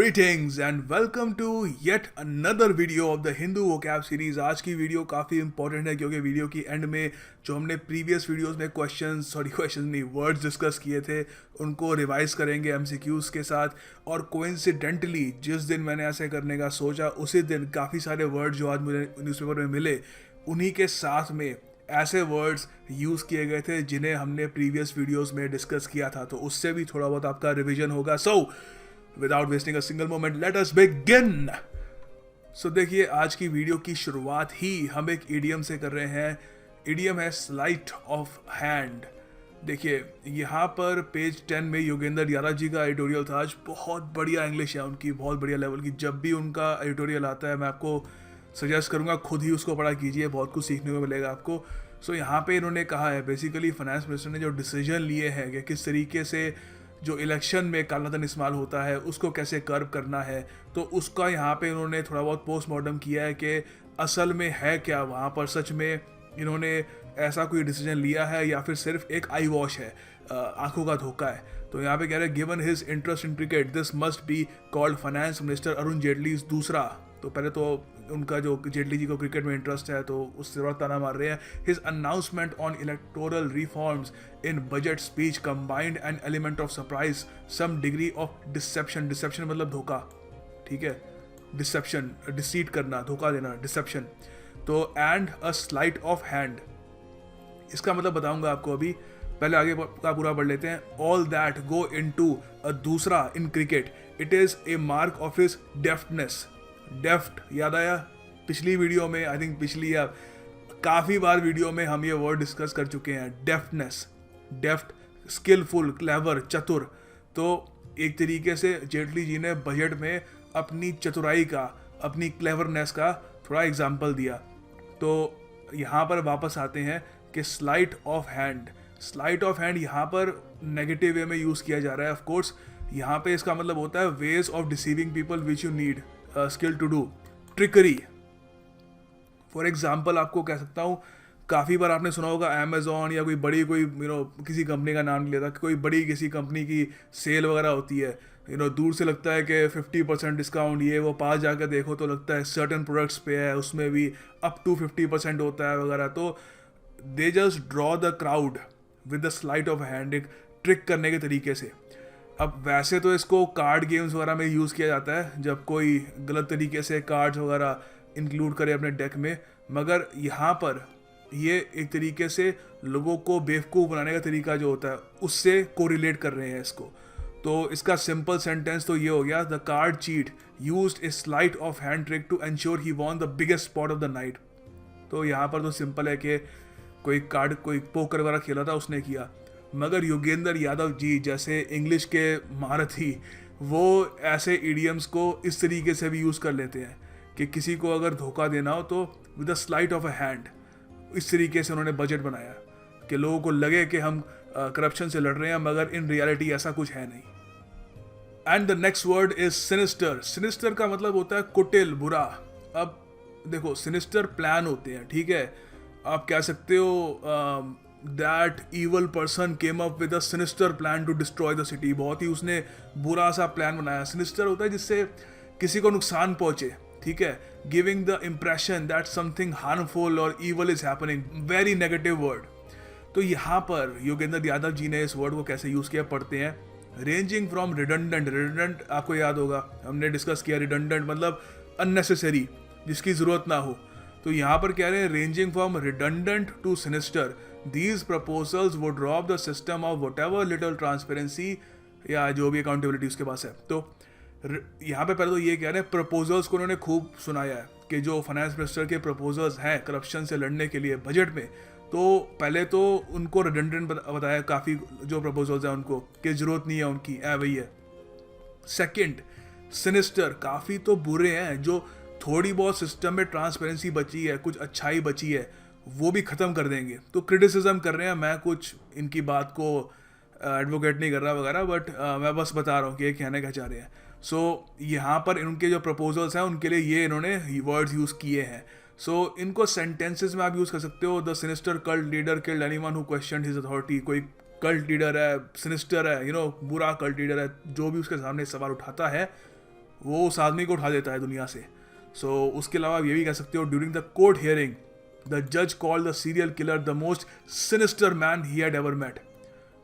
Greetings and welcome to yet another video of the Hindu vocab series। आज की video काफ़ी important है क्योंकि वीडियो की एंड में जो हमने प्रीवियस वीडियोस में क्वेश्चन नहीं वर्ड्स डिस्कस किए थे उनको रिवाइज करेंगे एमसीक्यूज के साथ। और कोइंसिडेंटली जिस दिन मैंने ऐसे करने का सोचा उसी दिन काफ़ी सारे वर्ड जो आज मुझे न्यूज़पेपर में मिले उन्हीं के साथ में ऐसे वर्ड्स यूज़ किए गए थे जिन्हें हमने प्रीवियस वीडियोस में डिस्कस किया था, तो उससे भी थोड़ा बहुत आपका रिविजन होगा। Without wasting a single moment let us begin. So देखिए, आज की वीडियो की शुरुआत ही हम एक इडियम से कर रहे हैं। इडियम है स्लाइट ऑफ हैंड। देखिए यहाँ पर पेज 10 में योगेंद्र यादव जी का एडिटोरियल था। आज बहुत बढ़िया इंग्लिश है उनकी, बहुत बढ़िया लेवल की। जब भी उनका एडिटोरियल आता है मैं आपको सजेस्ट करूँगा खुद ही उसको पढ़ा कीजिए, बहुत कुछ सीखने को मिलेगा आपको। सो यहाँ पे इन्होंने कहा है बेसिकली फाइनेंस मिनिस्टर ने जो डिसीजन लिए हैं कि किस तरीके से जो इलेक्शन में काला धन इस्तेमाल होता है उसको कैसे कर्व करना है, तो उसका यहाँ पे इन्होंने थोड़ा बहुत पोस्टमार्टम किया है कि असल में है क्या वहाँ पर, सच में इन्होंने ऐसा कोई डिसीजन लिया है या फिर सिर्फ एक आई वॉश है, आंखों का धोखा है। तो यहाँ पे कह रहे हैं given his interest in cricket this must be called finance minister Arun Jaitley दूसरा। तो पहले तो उनका जो जेटली जी को क्रिकेट में इंटरेस्ट है तो उससे बड़ा ताना मार रहे हैं। His announcement on electoral reforms in budget speech combined an element of surprise some degree of deception. Deception मतलब धोखा, ठीक है, डिसेप्शन डिसीट करना, धोखा देना, डिसेप्शन। तो and a slight of hand, इसका मतलब बताऊंगा आपको अभी, पहले आगे का पूरा पढ़ लेते हैं। All that go into a दूसरा in cricket it is a mark of his deftness. Deft याद आया पिछली वीडियो में, आई थिंक पिछली या काफ़ी बार वीडियो में हम ये वर्ड डिस्कस कर चुके हैं। डेफ्टनेस, डेफ्ट, स्किलफुल, क्लेवर, चतुर। तो एक तरीके से जेटली जी ने बजट में अपनी चतुराई का, अपनी क्लेवरनेस का थोड़ा एग्जाम्पल दिया। तो यहाँ पर वापस आते हैं कि slight of hand. Slight of hand यहाँ पर नेगेटिव वे में यूज़ किया जा रहा है। ऑफ कोर्स यहाँ पे इसका मतलब होता है ways of deceiving people which you need skill to do, trickery. For example आपको कह सकता हूँ, काफ़ी बार आपने सुना होगा अमेजोन या कोई बड़ी कोई किसी कंपनी का नाम लिया था कि कोई बड़ी किसी कंपनी की सेल वगैरह होती है, दूर से लगता है कि 50% डिस्काउंट, ये वो, पास जाकर देखो तो लगता है सर्टेन प्रोडक्ट्स पे है, उसमें भी अप टू 50% होता है वगैरह। तो they just draw the crowd with the slight of hand, एक ट्रिक करने के तरीके से। अब वैसे तो इसको कार्ड गेम्स वगैरह में यूज़ किया जाता है जब कोई गलत तरीके से कार्ड्स वगैरह इंक्लूड करे अपने डेक में, मगर यहाँ पर ये एक तरीके से लोगों को बेवकूफ़ बनाने का तरीका जो होता है उससे कोरिलेट कर रहे हैं इसको। तो इसका सिंपल सेंटेंस तो ये हो गया, the card cheat used a sleight of hand trick to ensure he won the biggest spot of the night. तो यहाँ पर तो सिंपल है कि कोई पोकर वगैरह खेला था उसने किया, मगर योगेंद्र यादव जी जैसे इंग्लिश के महारथी वो ऐसे इडियम्स को इस तरीके से भी यूज़ कर लेते हैं कि किसी को अगर धोखा देना हो तो with the slight of a hand. इस तरीके से उन्होंने बजट बनाया कि लोगों को लगे कि हम करप्शन से लड़ रहे हैं, मगर इन रियलिटी ऐसा कुछ है नहीं। And the next word is sinister. Sinister का मतलब होता है कुटिल, बुरा। अब देखो, सिनिस्टर प्लान होते हैं, ठीक है, आप कह सकते हो that evil person came up with a sinister plan to destroy the city. बहुत ही उसने बुरा सा प्लान बनाया। सिनिस्टर होता है जिससे किसी को नुकसान पहुंचे, ठीक है, giving the impression that something harmful और evil is happening, very negative word. तो यहाँ पर योगेंद्र यादव जी ने इस वर्ड को कैसे यूज़ किया पढ़ते हैं। रेंजिंग फ्रॉम रिडंडेंट, रिडंडेंट आपको याद होगा, हमने डिस्कस किया, रिडंडेंट मतलब अननेसेसरी, जिसकी ज़रूरत ना हो। तो यहाँ पर कह रहे हैं ranging from redundant to sinister, these proposals would rob the system of whatever little transparency या जो भी अकाउंटेबिलिटी उसके पास है। तो यहाँ पे पहले तो ये कह रहे हैं प्रपोजल्स को उन्होंने खूब सुनाया है कि जो फाइनेंस मिनिस्टर के प्रपोजल्स हैं करप्शन से लड़ने के लिए बजट में, तो पहले तो उनको रिडंडेंट बताया काफ़ी जो प्रपोजल्स हैं उनको, कि ज़रूरत नहीं है उनकी, वही है। सेकंड, सिनिस्टर, काफ़ी तो बुरे हैं, जो थोड़ी बहुत सिस्टम में ट्रांसपेरेंसी बची है, कुछ अच्छाई बची है, वो भी ख़त्म कर देंगे। तो क्रिटिसिज्म कर रहे हैं, मैं कुछ इनकी बात को एडवोकेट नहीं कर रहा वगैरह, बट मैं बस बता रहा हूँ कि ये कहने का चाह रहे हैं। सो यहाँ पर इनके जो प्रपोजल्स हैं उनके लिए ये इन्होंने वर्ड्स यूज़ किए हैं। सो इनको सेंटेंसेस में आप यूज़ कर सकते हो। The sinister cult leader killed anyone who questioned his authority. कोई कल्ट लीडर है, सिनिस्टर है, बुरा कल्ट लीडर है, जो भी उसके सामने सवाल उठाता है वो उस आदमी को उठा देता है दुनिया से। सो उसके अलावा आप ये भी कह सकते हो, during the court hearing the जज called the serial killer the most sinister man he had ever met.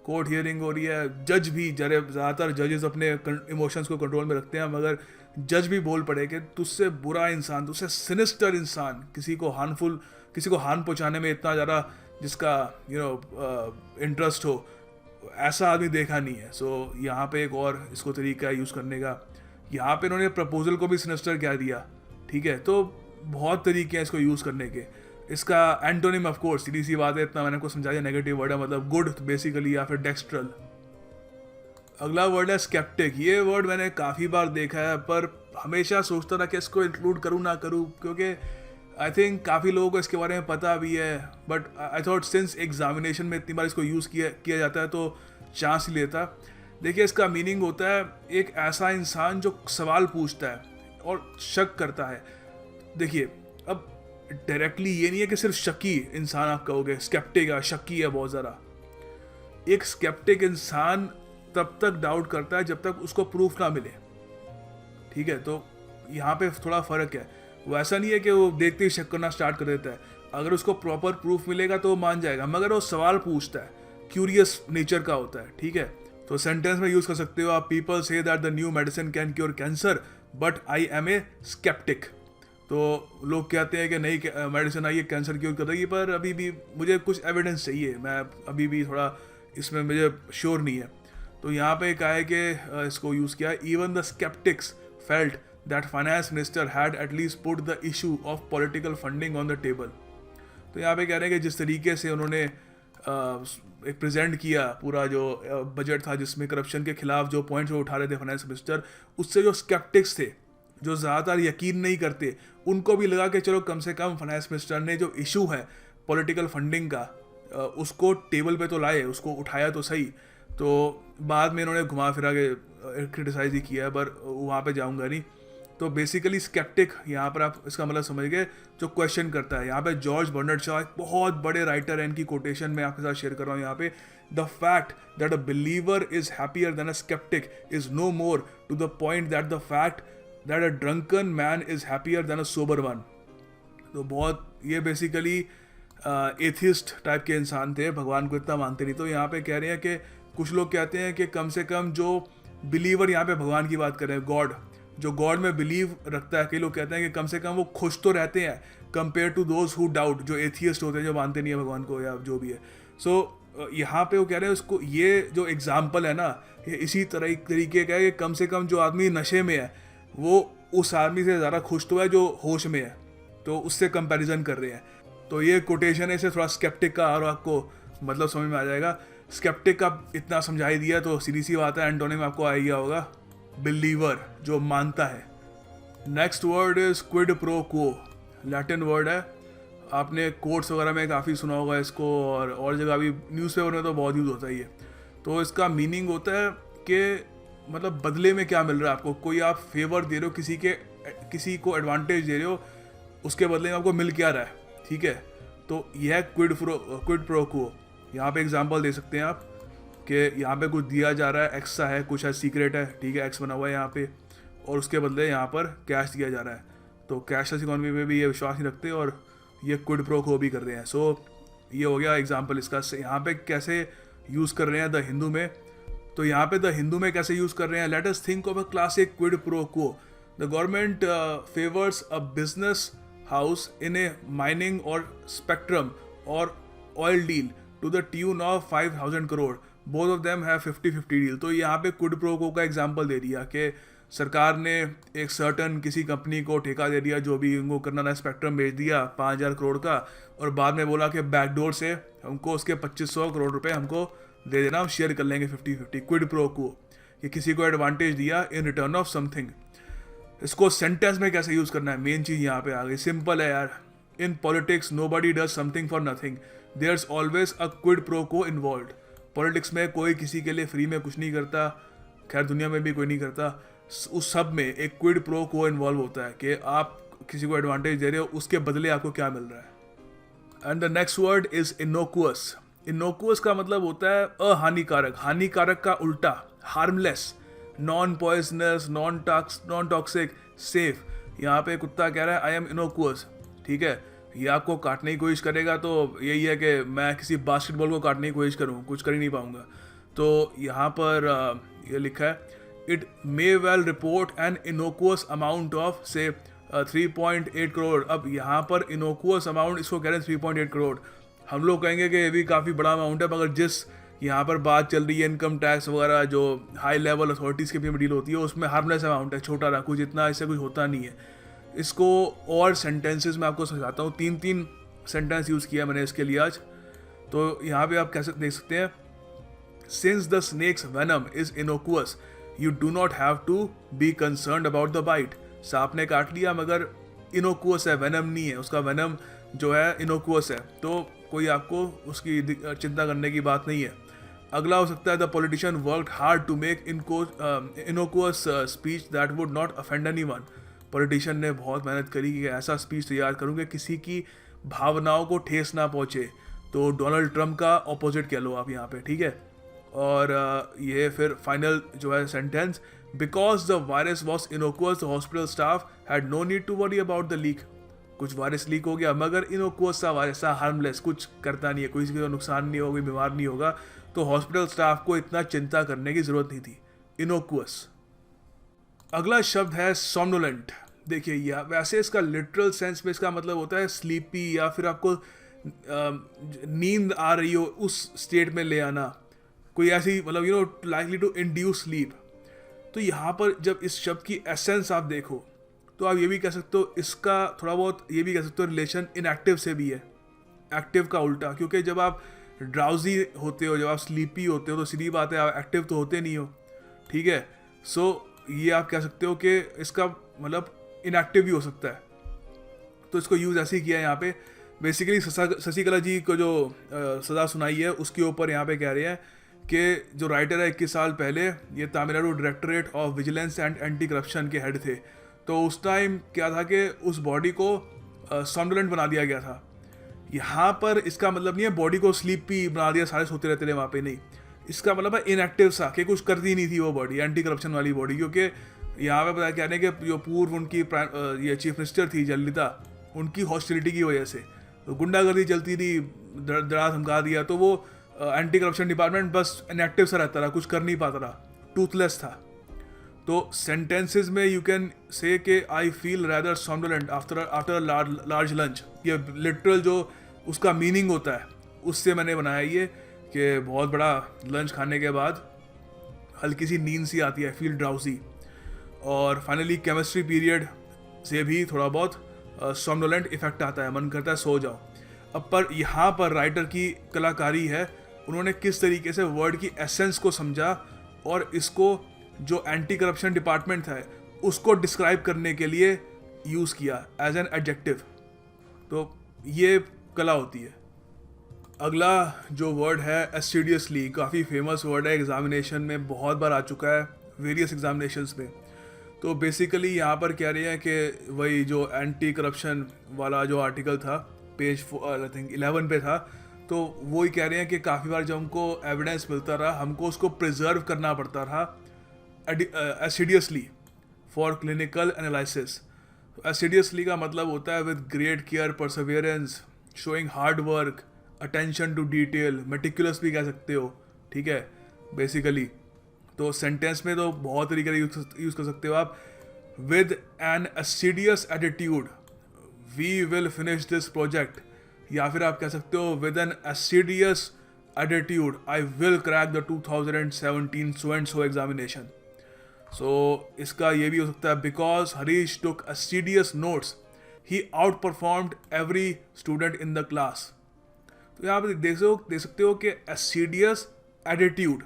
Court hearing हो रही है, जज भी, ज़्यादातर जजेस अपने इमोशंस को कंट्रोल में रखते हैं, मगर जज भी बोल पड़े कि तुझसे बुरा इंसान, तुझसे सिनिस्टर इंसान, किसी को हार्म पहुंचाने में इतना ज़्यादा जिसका इंटरेस्ट हो, ऐसा आदमी देखा नहीं है। सो यहाँ पे एक और इसको तरीका यूज़ करने का, यहाँ पे इन्होंने प्रपोजल को भी सिनिस्टर क्या दिया, ठीक है। तो बहुत तरीके हैं इसको यूज़ करने के। इसका एंटोनिम ऑफ कोर्स सीधी सी बात है, इतना मैंने आपको समझाया, नेगेटिव वर्ड है, मतलब गुड बेसिकली, या फिर डेक्स्ट्रल। अगला वर्ड है स्केप्टिक। ये वर्ड मैंने काफ़ी बार देखा है, पर हमेशा सोचता था कि इसको इंक्लूड करूँ ना करूँ, क्योंकि आई थिंक काफ़ी लोगों को इसके बारे में पता भी है, but I thought since examination में इतनी बार इसको यूज़ किया जाता है तो चांस ही लेता। देखिए, इसका मीनिंग होता है एक ऐसा इंसान जो सवाल पूछता है और शक करता है। देखिए, अब डायरेक्टली ये नहीं है कि सिर्फ शकी इंसान आप कहोगे, स्केप्टिक है, शकी है बहुत ज़्यादा। एक स्केप्टिक इंसान तब तक डाउट करता है जब तक उसको प्रूफ ना मिले, ठीक है। तो यहाँ पे थोड़ा फ़र्क है। वो ऐसा नहीं है कि वो देखते ही शक करना स्टार्ट कर देता है, अगर उसको प्रॉपर प्रूफ मिलेगा तो वो मान जाएगा, मगर वो सवाल पूछता है, क्यूरियस नेचर का होता है, ठीक है। तो सेंटेंस में यूज़ कर सकते हो आप, पीपल से that the new medicine can cure cancer but I am a sceptic. तो लोग कहते हैं कि नई मेडिसिन आई है कैंसर क्योर करेगी, पर अभी भी मुझे कुछ एविडेंस चाहिए, मैं अभी भी थोड़ा इसमें मुझे श्योर नहीं है। तो यहाँ पे कहा है कि इसको यूज़ किया, even the sceptics felt that finance minister had at least put the issue of political funding on the table. तो यहाँ पे कह रहे हैं कि जिस तरीके से उन्होंने एक प्रेजेंट किया पूरा जो बजट था, जिसमें करप्शन के खिलाफ जो पॉइंट्स वो उठा रहे थे फाइनेंस मिनिस्टर, उससे जो स्केप्टिक्स थे, जो ज़्यादातर यकीन नहीं करते, उनको भी लगा कि चलो कम से कम फाइनेंस मिनिस्टर ने जो इशू है पॉलिटिकल फंडिंग का उसको टेबल पे तो लाए, उसको उठाया तो सही। तो बाद में इन्होंने घुमा फिरा के क्रिटिसाइज ही किया है, पर वहाँ पे जाऊँगा नहीं। तो बेसिकली स्केप्टिक यहाँ पर आप इसका मतलब समझ गए, जो क्वेश्चन करता है। यहाँ पे जॉर्ज बर्नार्ड शॉ एक बहुत बड़े राइटर है, इनकी कोटेशन मैं आपके साथ शेयर कर रहा हूँ यहाँ पे, the fact that a believer is happier than a sceptic is no more to the point that the fact that a drunken man is happier than a sober one. तो बहुत ये बेसिकली एथिस्ट टाइप के इंसान थे, भगवान को इतना मानते नहीं। तो यहाँ पे कह रहे हैं कि कुछ लोग कहते हैं कि कम से कम जो बिलीवर, यहाँ पे भगवान की बात कर रहे हैं, गॉड, जो गॉड में बिलीव रखता है, कई लोग कहते हैं कि कम से कम वो खुश तो रहते हैं compare to those who doubt, जो एथियस्ट होते हैं, जो मानते नहीं है भगवान को या जो भी है। सो यहाँ पे वो कह रहे हैं उसको, ये जो एग्जाम्पल है ना, ये इसी तरीके का है कि कम से कम जो आदमी नशे में है वो उस आदमी से ज़्यादा खुश तो है जो होश में है, तो उससे कंपैरिजन कर रहे हैं। तो ये कोटेशन है, इसे थोड़ा स्केप्टिक का और आपको मतलब समझ में आ जाएगा। स्केप्टिक का इतना समझा ही दिया तो सीधी सी बात है, एंटोनिम आपको आ गया होगा, बिलीवर, जो मानता है। Next word is Kwid pro quo, Latin word है, आपने कोर्ट्स वगैरह में काफ़ी सुना होगा इसको, और जगह भी न्यूज़पेपर में तो बहुत यूज़ होता ही है। तो इसका मीनिंग होता है कि मतलब बदले में क्या मिल रहा है आपको, कोई आप फेवर दे रहे हो, किसी को एडवांटेज दे रहे हो, उसके बदले में आपको मिल क्या रहा है, ठीक है। तो यह है क्विड प्रो क्वो। यहाँ पे एग्जांपल दे सकते हैं आप कि यहाँ पे कुछ दिया जा रहा है, एक्स सा है, कुछ है सीक्रेट है, ठीक है, एक्स बना हुआ है यहाँ पे, और उसके बदले यहाँ पर कैश दिया जा रहा है। तो कैशलेस इकोनॉमी में भी ये विश्वास नहीं रखते और ये क्विड प्रो क्वो भी कर रहे हैं। सो ये हो गया एग्जांपल इसका। यहाँ पे कैसे यूज़ कर रहे हैं द हिंदू में, तो यहाँ पे द हिंदू में कैसे यूज़ कर रहे हैं, let us think of a classic quid pro quo. The government favours a business house in a mining और स्पेक्ट्रम और oil deal to the tune of 5,000 crore, both of them have 50-50 deal. तो यहाँ पे Kwid pro क्वो का example दे दिया कि सरकार ने एक सर्टन किसी कंपनी को ठेका दे दिया, जो भी उनको करना था, स्पेक्ट्रम बेच दिया 5,000 करोड़ का, और बाद में बोला कि बैकडोर से हमको उसके 2,500 करोड़ रुपए हमको दे देना, हम शेयर कर लेंगे 50-50। क्विड प्रो क्वो, कि किसी को एडवांटेज दिया इन रिटर्न ऑफ समथिंग। इसको सेंटेंस में कैसे यूज़ करना है, मेन चीज़ यहाँ पे आ गई, सिंपल है यार। In politics nobody does something for nothing, there's always a quid pro quo involved. Politics में कोई किसी के लिए फ्री में कुछ नहीं करता, खैर दुनिया में भी कोई नहीं करता, उस सब में एक क्विड प्रो क्वो इन्वॉल्व होता है कि आप किसी को एडवांटेज दे रहे हो, उसके बदले आपको क्या मिल रहा है। And the next word is innocuous. Innocuous का मतलब होता है अहानिकारक, हानिकारक का उल्टा, harmless, non poisonous, non toxic, safe. यहाँ पे कुत्ता कह रहा है आई एम इनोकुअस, ठीक है। ये आपको काटने की कोशिश करेगा तो यही है कि मैं किसी बास्केटबॉल को काटने की कोशिश करूँ, कुछ कर ही नहीं पाऊँगा। तो यहाँ पर ये लिखा है it may well report an innocuous amount of से 3.8 करोड़। अब यहाँ पर इनोकुअस अमाउंट इसको कह रहे हैं 3.8 करोड़। हम लोग कहेंगे कि ये भी काफ़ी बड़ा अमाउंट है, मगर जिस यहाँ पर बात चल रही है इनकम टैक्स वगैरह जो हाई लेवल अथॉरिटीज़ के भी डील होती है उसमें हार्मलेस अमाउंट है, छोटा रहा, कुछ इतना इससे कुछ होता नहीं है। इसको और सेंटेंसेस में आपको समझाता हूँ, 3 सेंटेंस यूज़ किया मैंने इसके लिए आज। तो यहाँ पे आप कैसे देख सकते हैं, since the snake's venom is innocuous you do not have to be concerned about the bite. सांप ने काट लिया मगर इनोकुअस है, वेनम नहीं है, उसका वेनम जो है इनोकुअस है, तो कोई आपको उसकी चिंता करने की बात नहीं है। अगला हो सकता है the politician worked hard to make innocuous speech that would not offend anyone. Politician ने बहुत मेहनत करी कि ऐसा स्पीच तैयार करूँ कि किसी की भावनाओं को ठेस ना पहुँचे। तो डोनाल्ड ट्रंप का ऑपोजिट कह लो आप यहाँ पे, ठीक है। और ये फिर फाइनल जो है sentence, because the virus was innocuous the hospital staff had no need to worry about the leak. कुछ वायरस लीक हो गया मगर इनोकुअस सा वायरस सा हार्मलेस, कुछ करता नहीं है, कोई को नुकसान नहीं होगा, कोई बीमार नहीं होगा, तो हॉस्पिटल स्टाफ को इतना चिंता करने की जरूरत नहीं थी। इनोकुअस। अगला शब्द है सोमनोलेंट। देखिए यह वैसे इसका लिटरल सेंस में इसका मतलब होता है स्लीपी, या फिर आपको नींद आ रही हो उस स्टेट में ले आना, कोई ऐसी मतलब लाइकली टू इंड्यूस स्लीप। तो यहाँ पर जब इस शब्द की एसेंस आप देखो तो आप ये भी कह सकते हो, इसका थोड़ा बहुत ये भी कह सकते हो रिलेशन इनएक्टिव से भी है, एक्टिव का उल्टा। क्योंकि जब आप ड्राउजी होते हो, जब आप स्लीपी होते हो तो सीधी बात है आप एक्टिव तो होते नहीं हो, ठीक है। सो ये आप कह सकते हो कि इसका मतलब इनएक्टिव भी हो सकता है। तो इसको यूज़ ऐसे ही किया है यहाँ पे। बेसिकली शशिकला जी को जो सज़ा सुनाई है उसके ऊपर यहाँ पे कह रहे हैं कि जो राइटर है 21 साल पहले ये Tamil Nadu directorate of vigilance and anti corruption के हेड थे। तो उस टाइम क्या था कि उस बॉडी को सॉम्नोलेंट बना दिया गया था। यहाँ पर इसका मतलब नहीं है बॉडी को स्लीपी बना दिया, सारे सोते रहते थे वहाँ पे, नहीं। इसका मतलब है इनएक्टिव सा, कि कुछ करती नहीं थी वो बॉडी, एंटी करप्शन वाली बॉडी। क्योंकि यहाँ पे पता क्या है कि जो पूर्व उनकी ये चीफ मिनिस्टर थी जयललिता, उनकी हॉस्टिलिटी की वजह से तो गुंडागर्दी चलती थी, दड़ा धमका दिया, तो वो एंटी करप्शन डिपार्टमेंट बस इनएक्टिव सा रहता रहा, कुछ कर नहीं पाता रहा, टूथलेस था। तो सेंटेंसेस में यू कैन से कि I feel rather somnolent after large lunch. ये लिटरल जो उसका मीनिंग होता है उससे मैंने बनाया ये कि बहुत बड़ा लंच खाने के बाद हल्की सी नींद सी आती है, फील ड्राउजी। और फाइनली केमिस्ट्री पीरियड से भी थोड़ा बहुत सॉम्नोलेंट इफेक्ट आता है, मन करता है सो जाओ। अब पर यहाँ पर राइटर की कलाकारी है, उन्होंने किस तरीके से वर्ड की एसेंस को समझा और इसको जो एंटी करप्शन डिपार्टमेंट है उसको डिस्क्राइब करने के लिए यूज़ किया एज एन एडजेक्टिव। तो ये कला होती है। अगला जो वर्ड है एस्टिडियसली, काफ़ी फेमस वर्ड है, एग्जामिनेशन में बहुत बार आ चुका है, वेरियस एग्जामिनेशंस में। तो बेसिकली यहाँ पर कह रहे हैं कि वही जो एंटी करप्शन वाला जो आर्टिकल था पेज आई थिंक 11 पे था, तो वही कह रहे हैं कि काफ़ी बार जब हमको एविडेंस मिलता रहा हमको उसको प्रिजर्व करना पड़ता रहा assiduously for clinical analysis. Assiduously का मतलब होता है with great care, perseverance, showing hard work, attention to detail, meticulous भी कह सकते हो, ठीक है बेसिकली। तो सेंटेंस में तो बहुत तरीके से यूज़ कर सकते हो आप, with an assiduous attitude we will finish this project, या फिर आप कह सकते हो with an assiduous attitude I will crack the 2017 so and so examination. So इसका ये भी हो सकता है because Harish took assiduous notes ही outperformed every student in the class. तो यहाँ पर देख सकते हो कि एसिडियस एटीट्यूड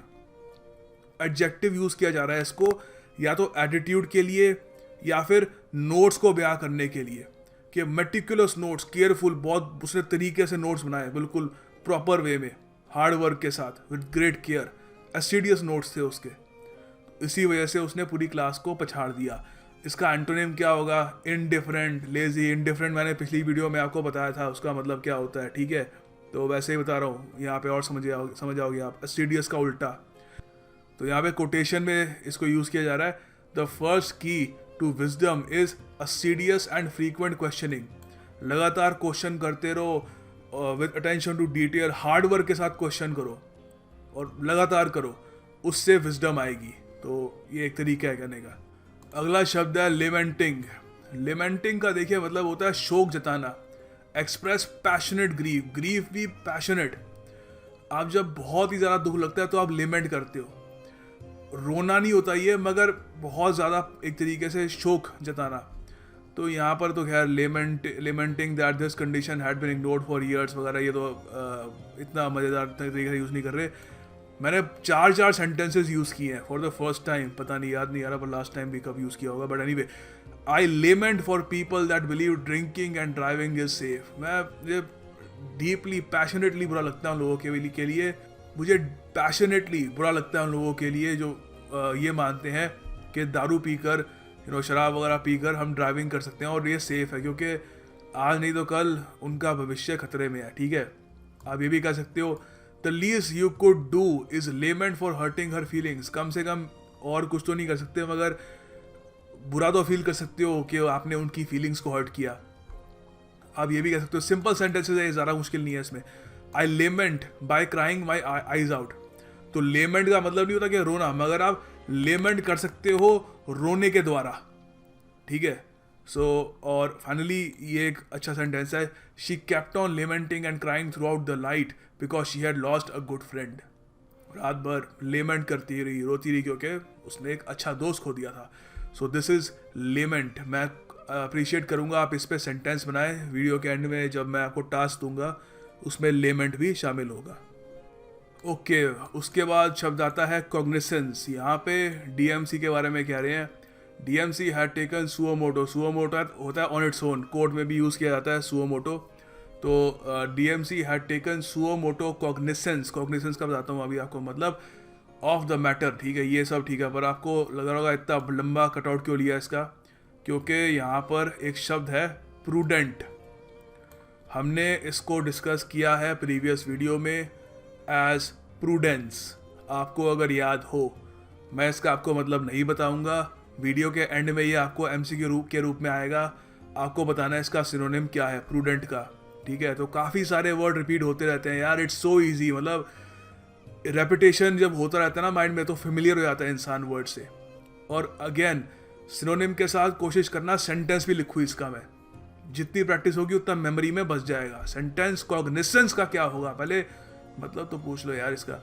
एडजेक्टिव यूज़ किया जा रहा है इसको या तो एटीट्यूड के लिए या फिर नोट्स को बयां करने के लिए, कि मेटिकुलस नोट्स, केयरफुल, बहुत उसने तरीके से नोट्स बनाए बिल्कुल प्रॉपर वे में, हार्ड वर्क के साथ, विद ग्रेट केयर, एसिडियस नोट्स थे उसके। इसी वजह से उसने पूरी क्लास को पछाड़ दिया। इसका एंटोनिम क्या होगा? Indifferent, lazy. इनडिफरेंट मैंने पिछली वीडियो में आपको बताया था उसका मतलब क्या होता है, ठीक है। तो वैसे ही बता रहा हूँ यहाँ पे और समझ जाओगे आप, एसिडियस का उल्टा। तो यहाँ पे कोटेशन में इसको यूज़ किया जा रहा है, the first key to wisdom is assiduous and frequent questioning. लगातार क्वेश्चन करते रहो with attention to detail, hard work के साथ क्वेश्चन करो और लगातार करो, उससे विजडम आएगी। तो ये एक तरीका है कहने का। अगला शब्द है लेमेंटिंग। लेमेंटिंग का देखिए मतलब होता है शोक जताना, एक्सप्रेस पैशनेट ग्रीफ, ग्रीफ भी पैशनेट। आप जब बहुत ही ज़्यादा दुख लगता है तो आप लेमेंट करते हो, रोना नहीं होता ये, मगर बहुत ज़्यादा एक तरीके से शोक जताना। तो यहाँ पर तो खैर lamenting that this condition had been ignored for years वगैरह, ये तो इतना मज़ेदार तरीके से यूज़ नहीं कर रहे। मैंने चार सेंटेंसेस यूज़ किए हैं फॉर द फर्स्ट टाइम, पता नहीं याद नहीं आ रहा पर लास्ट टाइम भी कब यूज़ किया होगा, but anyway I lament for people that believe drinking and driving is safe. मुझे डीपली पैशनेटली बुरा लगता है उन लोगों के लिए, मुझे पैशनेटली बुरा लगता है उन लोगों के लिए जो ये मानते हैं कि दारू पीकर शराब वगैरह पीकर हम ड्राइविंग कर सकते हैं और ये सेफ़ है, क्योंकि आज नहीं तो कल उनका भविष्य खतरे में है। ठीक है, आप ये भी कह सकते हो the least you could do is lament for hurting her feelings. कम से कम और कुछ तो नहीं कर सकते, मगर बुरा तो फील कर सकते हो कि आपने उनकी फीलिंग्स को हर्ट किया। आप ये भी कह सकते हो, सिंपल सेंटेंसेस है, ज़्यादा मुश्किल नहीं है इसमें। I lament by crying my eyes out. तो लेमेंट का मतलब नहीं होता कि रोना, मगर आप लेमेंट कर सकते हो रोने के द्वारा। ठीक है, और फाइनली ये एक अच्छा सेंटेंस है, she kept on lamenting and crying through out the light because she had lost a good friend. रात भर लेमेंट करती रही, रोती रही, क्योंकि उसने एक अच्छा दोस्त खो दिया था। So this is lament. मैं अप्रिशिएट करूँगा आप इस पर सेंटेंस बनाएं। वीडियो के एंड में जब मैं आपको टास्क दूंगा उसमें लेमेंट भी शामिल होगा। ओके, उसके बाद शब्द आता है कॉग्निसेंस। यहाँ पे डीएमसी के बारे में कह रहे हैं, DMC had taken suo motu. Suo motu होता है ऑन इट्स ओन, कोर्ट में भी यूज़ किया जाता है सुओमोटो। तो DMC had taken suo motu cognisance. Cognisance का बताता हूँ अभी आपको, मतलब ऑफ द मैटर। ठीक है, ये सब ठीक है, पर आपको लग रहा होगा इतना लंबा कटआउट क्यों लिया इसका, क्योंकि यहाँ पर एक शब्द है प्रूडेंट। हमने इसको डिस्कस किया है प्रीवियस वीडियो में एज प्रूडेंस। आपको अगर याद हो, मैं इसका आपको मतलब नहीं बताऊंगा, वीडियो के एंड में ये आपको एमसीक्यू के रूप में आएगा। आपको बताना है इसका सिनोनिम क्या है प्रूडेंट का। ठीक है, तो काफ़ी सारे वर्ड रिपीट होते रहते हैं यार, इट्स सो ईजी। मतलब रेपिटेशन जब होता रहता है ना माइंड में, तो फेमिलियर हो जाता है इंसान वर्ड से। और अगेन सिनोनिम के साथ कोशिश करना, सेंटेंस भी लिखूँ इसका मैं, जितनी प्रैक्टिस होगी उतना मेमोरी में बस जाएगा। सेंटेंस कॉग्निसेंस का क्या होगा, पहले मतलब तो पूछ लो यार इसका।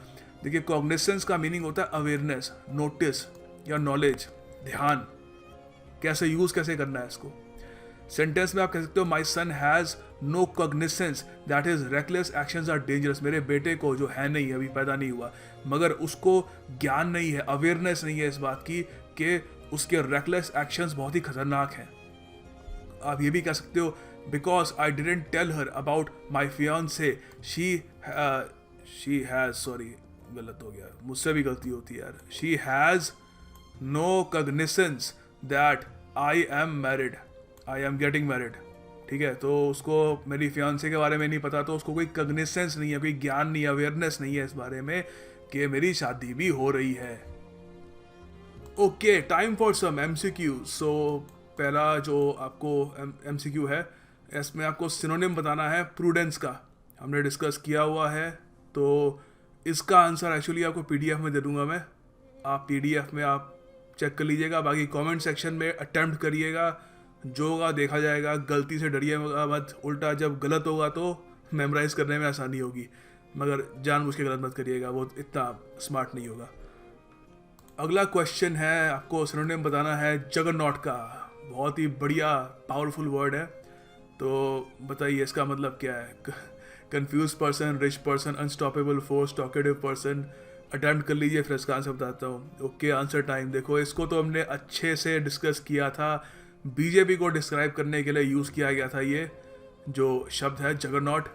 देखिए, कॉग्निसेंस का मीनिंग होता है अवेयरनेस, नोटिस या नॉलेज, ध्यान। कैसे यूज कैसे करना है इसको। सेंटेंस में आप कह सकते हो my son has no cognisance that his reckless actions are dangerous. मेरे बेटे को, जो है नहीं, अभी पैदा नहीं हुआ, मगर उसको ज्ञान नहीं है, अवेयरनेस नहीं है इस बात की कि उसके रेकलेस एक्शंस बहुत ही खतरनाक हैं। आप ये भी कह सकते हो because I didn't tell her about my fiancee she has, sorry गलत हो गया, मुझसे भी गलती होती है यार, she has no cognisance that I am married, I am getting married. ठीक है, तो उसको मेरी फियांसे के बारे में नहीं पता, तो उसको कोई कॉग्निसेंस नहीं है, कोई ज्ञान नहीं है, अवेयरनेस नहीं है इस बारे में कि मेरी शादी भी हो रही है। Okay, time for some MCQ. So पहला जो आपको एमसीक्यू है, इसमें आपको सिनोनिम बताना है प्रूडेंस का। हमने डिस्कस किया हुआ है, तो इसका आंसर एक्चुअली आपको पीडीएफ में दे दूंगा मैं। आप पीडीएफ में आप चेक कर लीजिएगा, बाकी कमेंट सेक्शन में अटेम्प्ट करिएगा, जो होगा देखा जाएगा। गलती से डरिएगा मत, उल्टा जब गलत होगा तो मेमोराइज करने में आसानी होगी, मगर जानबूझ के गलत मत करिएगा, वो इतना स्मार्ट नहीं होगा। अगला क्वेश्चन है, आपको सिनोनिम बताना है जगरनॉट का। बहुत ही बढ़िया पावरफुल वर्ड है, तो बताइए इसका मतलब क्या है। Confuse person, rich person, unstoppable force, talkative person. Attempt कर लीजिए, फिर इसका आंसर बताता हूँ। Okay, answer time. देखो, इसको तो हमने अच्छे से डिस्कस किया था, बीजेपी को डिस्क्राइब करने के लिए यूज़ किया गया था ये जो शब्द है जगरनॉट।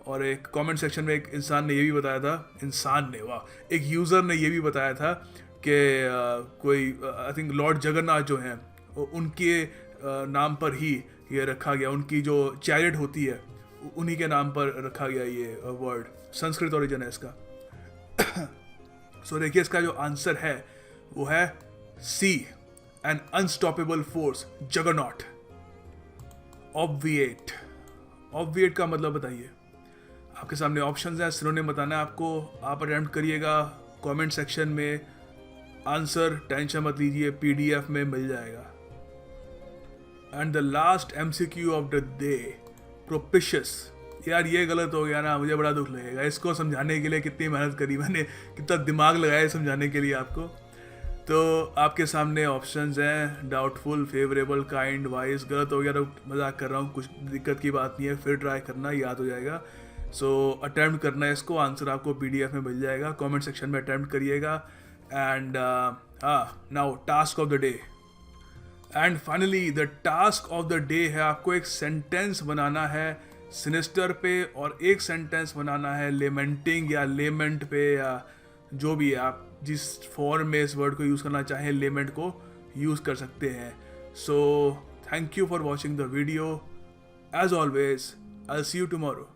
और एक कमेंट सेक्शन में एक इंसान ने ये भी बताया था, इंसान ने, वाह, एक यूज़र ने ये भी बताया था कि कोई आई थिंक लॉर्ड जगन्नाथ जो हैं उनके नाम पर ही ये रखा गया, उनकी जो चैरिट होती है उन्हीं के नाम पर रखा गया ये वर्ड। संस्कृत ओरिजिन है इसका। सो देखिए इसका जो आंसर है वो है सी, एन अनस्टॉपेबल फोर्स, जगरनॉट। ऑब्विएट, ऑब्विएट का मतलब बताइए। आपके सामने ऑप्शंस हैं, सिनोनिम बताना है आपको। आप अटेम्प्ट करिएगा कमेंट सेक्शन में। आंसर टेंशन मत लीजिए, पीडीएफ में मिल जाएगा। And the last MCQ of the day, propitious. यार ये गलत हो गया ना, मुझे बड़ा दुख लगेगा। इसको समझाने के लिए कितनी मेहनत करी मैंने, कितना दिमाग लगाया समझाने के लिए आपको। तो आपके सामने ऑप्शंस हैं, डाउटफुल, फेवरेबल, काइंड, वाइज। गलत हो गया तो मजाक कर रहा हूँ, कुछ दिक्कत की बात नहीं है, फिर ट्राई करना, याद हो जाएगा। सो अटैम्प्ट करना है इसको, आंसर आपको पीडीएफ में मिल जाएगा। कमेंट सेक्शन में अटैम्प्ट करिएगा। And now task of the day. And finally the task of the day है, आपको एक सेंटेंस बनाना है सिनिस्टर पे, और एक सेंटेंस बनाना है लेमेंटिंग या लेमेंट पे, या जो भी है आप जिस फॉर्म में इस वर्ड को यूज़ करना चाहें, लेमेंट को यूज़ कर सकते हैं। So thank you for watching the video. As always I will see you tomorrow.